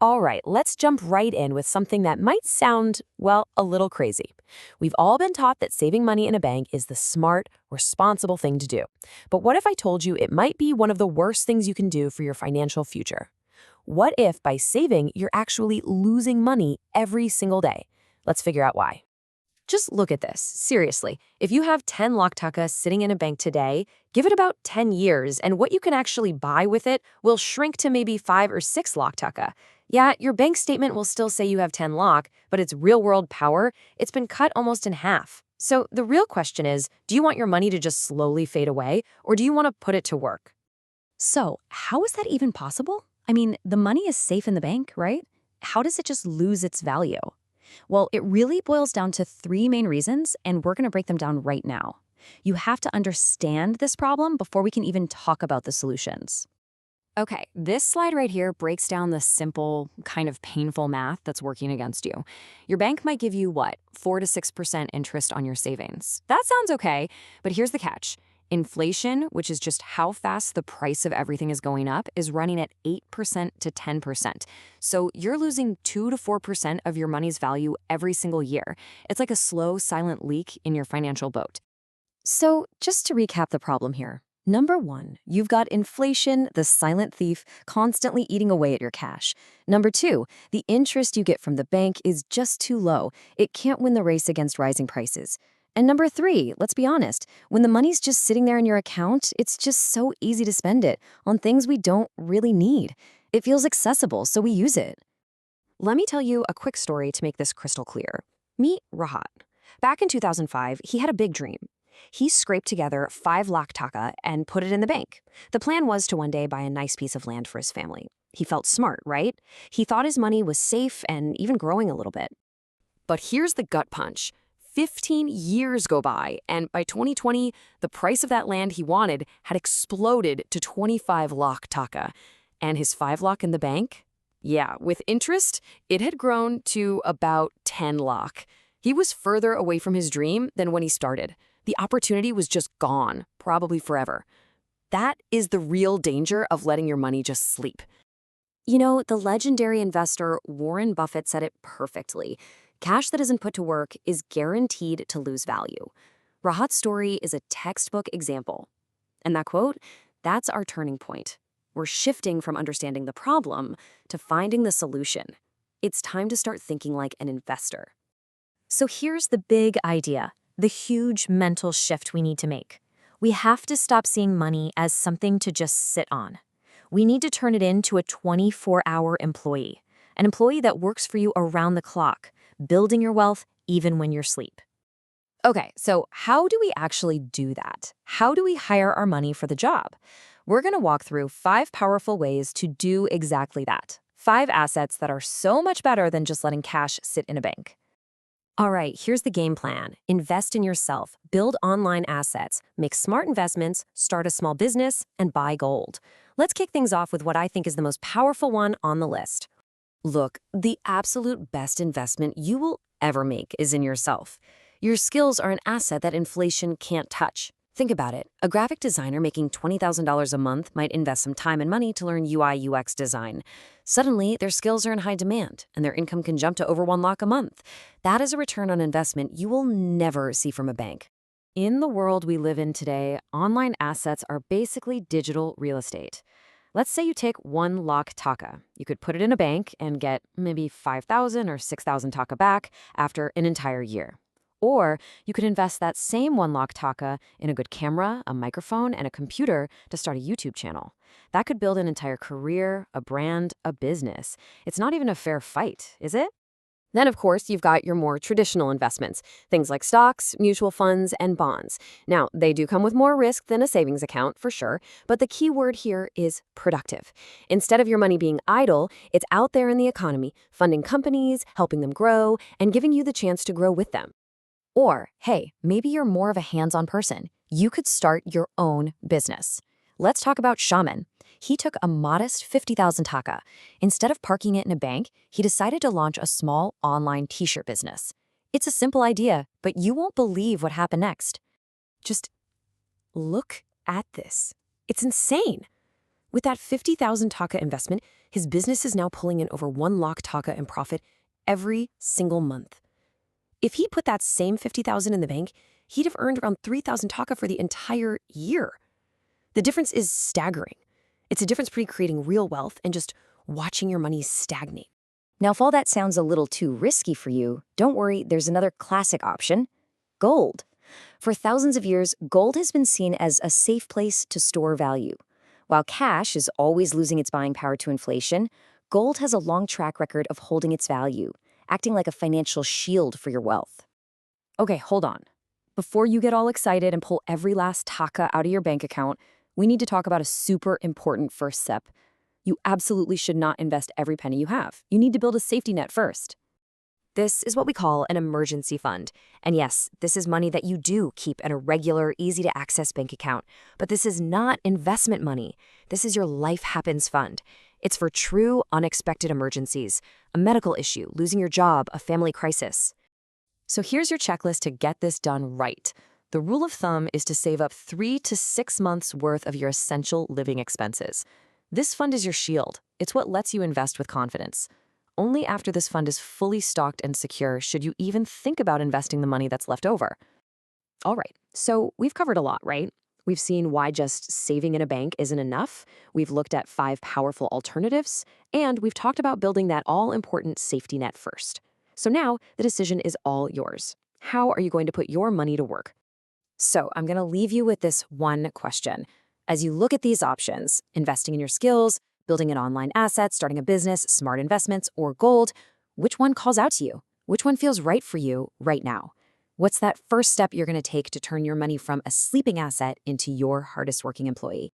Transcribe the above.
All right, let's jump right in with something that might sound, well, a little crazy. We've all been taught that saving money in a bank is the smart, responsible thing to do. But what if I told you it might be one of the worst things you can do for your financial future? What if by saving, you're actually losing money every single day? Let's figure out why. Just look at this. Seriously, if you have 10 lakh taka sitting in a bank today, give it about 10 years, and what you can actually buy with it will shrink to maybe 5 or 6 lakh taka. Yeah, your bank statement will still say you have 10 lakh, but its real-world power, it's been cut almost in half. So the real question is, do you want your money to just slowly fade away, or do you want to put it to work? So, how is that even possible? I mean, the money is safe in the bank, right? How does it just lose its value? Well, it really boils down to three main reasons, and we're going to break them down right now. You have to understand this problem before we can even talk about the solutions. Okay, this slide right here breaks down the simple, kind of painful math that's working against you. Your bank might give you what, 4 to 6% interest on your savings. That sounds okay, but here's the catch. Inflation, which is just how fast the price of everything is going up, is running at 8% to 10%. So you're losing 2 to 4% of your money's value every single year. It's like a slow, silent leak in your financial boat. So, just to recap the problem here. Number one, you've got inflation, the silent thief, constantly eating away at your cash. Number two, the interest you get from the bank is just too low. It can't win the race against rising prices. And number three, let's be honest, when the money's just sitting there in your account, it's just so easy to spend it on things we don't really need. It feels accessible, so we use it. Let me tell you a quick story to make this crystal clear. Meet Rahat. Back in 2005, he had a big dream. He scraped together 5 lakh taka and put it in the bank. The plan was to one day buy a nice piece of land for his family. He felt smart, right? He thought his money was safe and even growing a little bit. But here's the gut punch. 15 years go by, and by 2020, the price of that land he wanted had exploded to 25 lakh taka. And his 5 lakh in the bank? Yeah, with interest, it had grown to about 10 lakh. He was further away from his dream than when he started. The opportunity was just gone, probably forever. That is the real danger of letting your money just sleep. You know, the legendary investor Warren Buffett said it perfectly. Cash that isn't put to work is guaranteed to lose value. Rahat's story is a textbook example. And that quote, that's our turning point. We're shifting from understanding the problem to finding the solution. It's time to start thinking like an investor. So here's the big idea, the huge mental shift we need to make. We have to stop seeing money as something to just sit on. We need to turn it into a 24-hour employee, an employee that works for you around the clock, building your wealth even when you're asleep. Okay, so how do we actually do that? How do we hire our money for the job? We're going to walk through 5 powerful ways to do exactly that. 5 assets that are so much better than just letting cash sit in a bank. All right, here's the game plan. Invest in yourself, build online assets, make smart investments, start a small business, and buy gold. Let's kick things off with what I think is the most powerful one on the list. Look, the absolute best investment you will ever make is in yourself. Your skills are an asset that inflation can't touch. Think about it. A graphic designer making $20,000 a month might invest some time and money to learn UI/UX design. Suddenly, their skills are in high demand, and their income can jump to over 1 lakh a month. That is a return on investment you will never see from a bank. In the world we live in today, online assets are basically digital real estate. Let's say you take 1 lakh taka. You could put it in a bank and get maybe 5,000 or 6,000 taka back after an entire year. Or you could invest that same 1 lakh taka in a good camera, a microphone, and a computer to start a YouTube channel. That could build an entire career, a brand, a business. It's not even a fair fight, is it? Then, of course, you've got your more traditional investments, things like stocks, mutual funds, and bonds. Now, they do come with more risk than a savings account, for sure, but the key word here is productive. Instead of your money being idle, it's out there in the economy, funding companies, helping them grow, and giving you the chance to grow with them. Or, hey, maybe you're more of a hands-on person. You could start your own business. Let's talk about Shaman. He took a modest 50,000 taka. Instead of parking it in a bank, he decided to launch a small online t-shirt business. It's a simple idea, but you won't believe what happened next. Just look at this. It's insane. With that 50,000 taka investment, His business is now pulling in over 1 lakh taka in profit every single month. If he put that same 50,000 in the bank, he'd have earned around 3,000 taka for the entire year. The difference is staggering. It's a difference between creating real wealth and just watching your money stagnate. Now, if all that sounds a little too risky for you, don't worry, there's another classic option: gold. For thousands of years, gold has been seen as a safe place to store value. While cash is always losing its buying power to inflation, gold has a long track record of holding its value, acting like a financial shield for your wealth. Okay, hold on. Before you get all excited and pull every last taka out of your bank account, we need to talk about a super important first step. You absolutely should not invest every penny you have. You need to build a safety net first. This is what we call an emergency fund. And yes, this is money that you do keep in a regular, easy-to-access bank account. But this is not investment money. This is your life happens fund. It's for true, unexpected emergencies: a medical issue, losing your job, a family crisis. So here's your checklist to get this done right. The rule of thumb is to save up 3 to 6 months worth of your essential living expenses. This fund is your shield. It's what lets you invest with confidence. Only after this fund is fully stocked and secure should you even think about investing the money that's left over. All right, so we've covered a lot, right? We've seen why just saving in a bank isn't enough. We've looked at 5 powerful alternatives, and we've talked about building that all-important safety net first. So now the decision is all yours. How are you going to put your money to work? So I'm going to leave you with this one question. As you look at these options, investing in your skills, building an online asset, starting a business, smart investments, or gold, which one calls out to you? Which one feels right for you right now? What's that first step you're going to take to turn your money from a sleeping asset into your hardest working employee?